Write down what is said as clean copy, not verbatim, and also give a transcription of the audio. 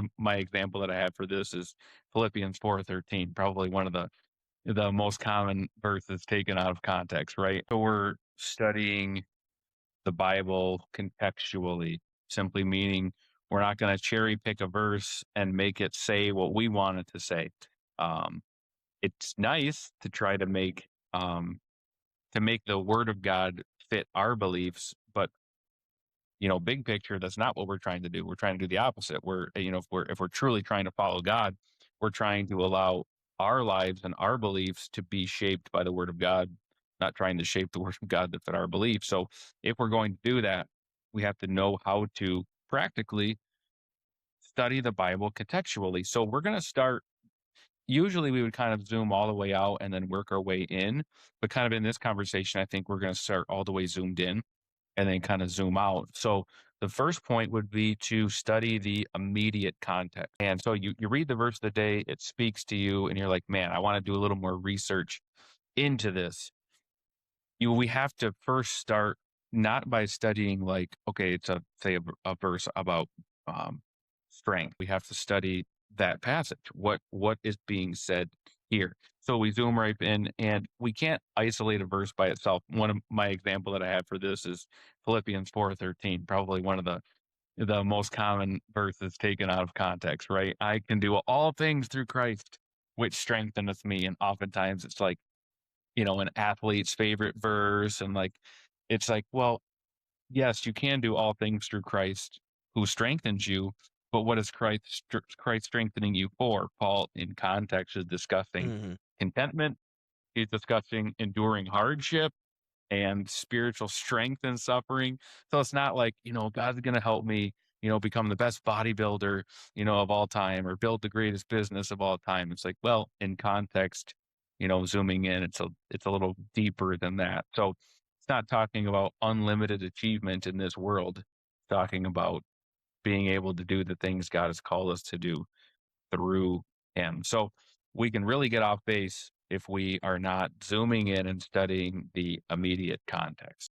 of my example that I have for this is Philippians 4:13, probably one of the most common verses taken out of context, right? So we're studying the Bible contextually, simply meaning we're not going to cherry pick a verse and make it say what we want it to say. Um, it's nice to try to make the Word of God fit our beliefs, but big picture, that's not what we're trying to do. We're trying to do the opposite. If we're truly trying to follow God, we're trying to allow our lives and our beliefs to be shaped by the Word of God, not trying to shape the Word of God to fit our beliefs. So if we're going to do that, we have to know how to practically study the Bible contextually. So we're going to start. Usually we would kind of zoom all the way out and then work our way in. But kind of in this conversation, I think we're going to start all the way zoomed in and then kind of zoom out. So the first point would be to study the immediate context. And so you read the verse of the day, it speaks to you, and you're like, man, I want to do a little more research into this. We have to first start not by studying like, okay, it's a verse about um, strength. We have to study that passage. What is being said here? So we zoom right in, and we can't isolate a verse by itself. One of my example that I have for this is Philippians 4:13, probably one of the most common verses taken out of context, right? I can do all things through Christ, which strengtheneth me. And oftentimes it's like, an athlete's favorite verse. And like, it's like, well, yes, you can do all things through Christ who strengthens you, but what is Christ strengthening you for? Paul, in context, is discussing Mhm. contentment. He's discussing enduring hardship and spiritual strength and suffering. So it's not like, God's going to help me, become the best bodybuilder, of all time or build the greatest business of all time. It's like, well, in context, zooming in, it's a little deeper than that. So it's not talking about unlimited achievement in this world. It's talking about being able to do the things God has called us to do through him. So we can really get off base if we are not zooming in and studying the immediate context.